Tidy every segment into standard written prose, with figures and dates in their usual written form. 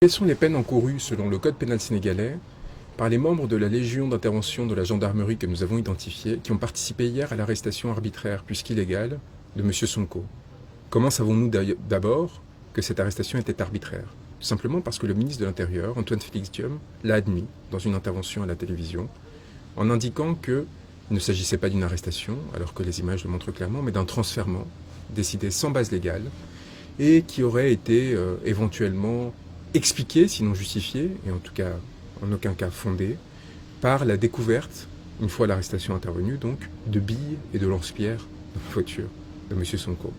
Quelles sont les peines encourues selon le code pénal sénégalais par les membres de la Légion d'intervention de la gendarmerie que nous avons identifiés, qui ont participé hier à l'arrestation arbitraire puisqu'illégale de M. Sonko? Comment savons-nous d'abord que cette arrestation était arbitraire? Tout simplement parce que le ministre de l'Intérieur, Antoine Félix Diome, l'a admis dans une intervention à la télévision, en indiquant qu'il ne s'agissait pas d'une arrestation, alors que les images le montrent clairement, mais d'un transfèrement décidé sans base légale et qui aurait été éventuellement expliqué, sinon justifié, et en tout cas en aucun cas fondé, par la découverte, une fois l'arrestation intervenue, donc, de billes et de lance-pierres dans la voiture de M. Sonko.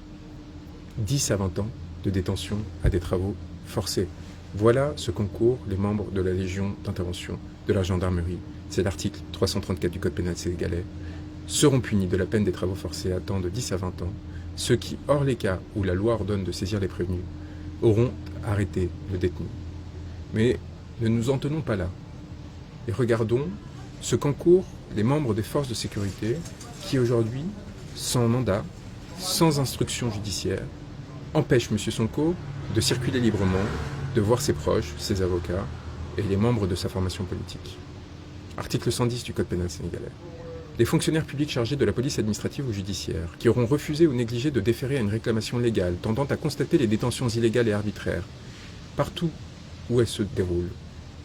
10 à 20 ans de détention à des travaux forcés. Voilà ce qu'encourent les membres de la Légion d'intervention de la gendarmerie. C'est l'article 334 du Code pénal sénégalais. Seront punis de la peine des travaux forcés à temps de 10 à 20 ans ceux qui, hors les cas où la loi ordonne de saisir les prévenus, auront arrêté le détenu. Mais ne nous en tenons pas là. Et regardons ce qu'encourent les membres des forces de sécurité qui aujourd'hui, sans mandat, sans instruction judiciaire, empêchent M. Sonko de circuler librement, de voir ses proches, ses avocats et les membres de sa formation politique. Article 110 du Code pénal sénégalais. Les fonctionnaires publics chargés de la police administrative ou judiciaire, qui auront refusé ou négligé de déférer à une réclamation légale tendant à constater les détentions illégales et arbitraires, partout où elles se déroulent,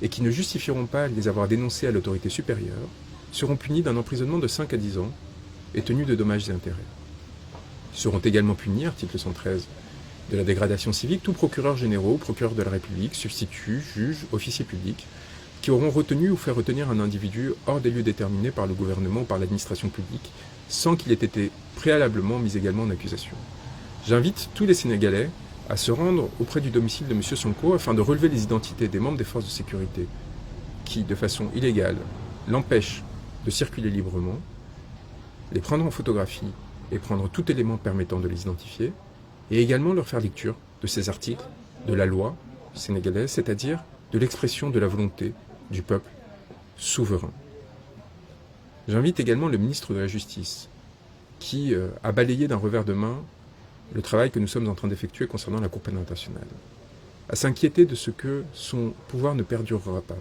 et qui ne justifieront pas de les avoir dénoncées à l'autorité supérieure, seront punis d'un emprisonnement de 5 à 10 ans et tenus de dommages et intérêts. Seront également punis, article 113, de la dégradation civique, tous procureurs généraux, procureurs de la République, substituts, juges, officiers publics, qui auront retenu ou fait retenir un individu hors des lieux déterminés par le gouvernement ou par l'administration publique, sans qu'il ait été préalablement mis également en accusation. J'invite tous les Sénégalais à se rendre auprès du domicile de M. Sonko afin de relever les identités des membres des forces de sécurité qui, de façon illégale, l'empêchent de circuler librement, les prendre en photographie et prendre tout élément permettant de les identifier, et également leur faire lecture de ces articles de la loi sénégalaise, c'est-à-dire de l'expression de la volonté du peuple souverain. J'invite également le ministre de la Justice, qui a balayé d'un revers de main le travail que nous sommes en train d'effectuer concernant la Cour pénale internationale, à s'inquiéter de ce que son pouvoir ne perdurera pas,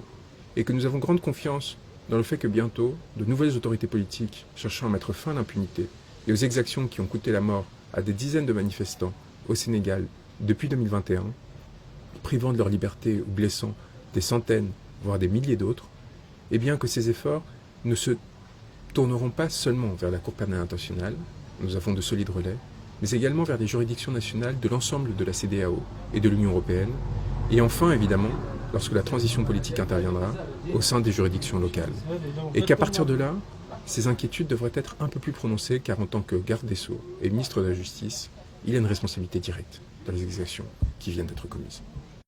et que nous avons grande confiance dans le fait que bientôt, de nouvelles autorités politiques cherchant à mettre fin à l'impunité et aux exactions qui ont coûté la mort à des dizaines de manifestants au Sénégal depuis 2021, privant de leur liberté ou blessant des centaines, voire des milliers d'autres, et bien que ces efforts ne se tourneront pas seulement vers la Cour pénale internationale, nous avons de solides relais, mais également vers les juridictions nationales de l'ensemble de la CEDEAO et de l'Union européenne, et enfin, évidemment, lorsque la transition politique interviendra, au sein des juridictions locales. Et qu'à partir de là, ces inquiétudes devraient être un peu plus prononcées, car en tant que garde des Sceaux et ministre de la Justice, il a une responsabilité directe dans les exactions qui viennent d'être commises.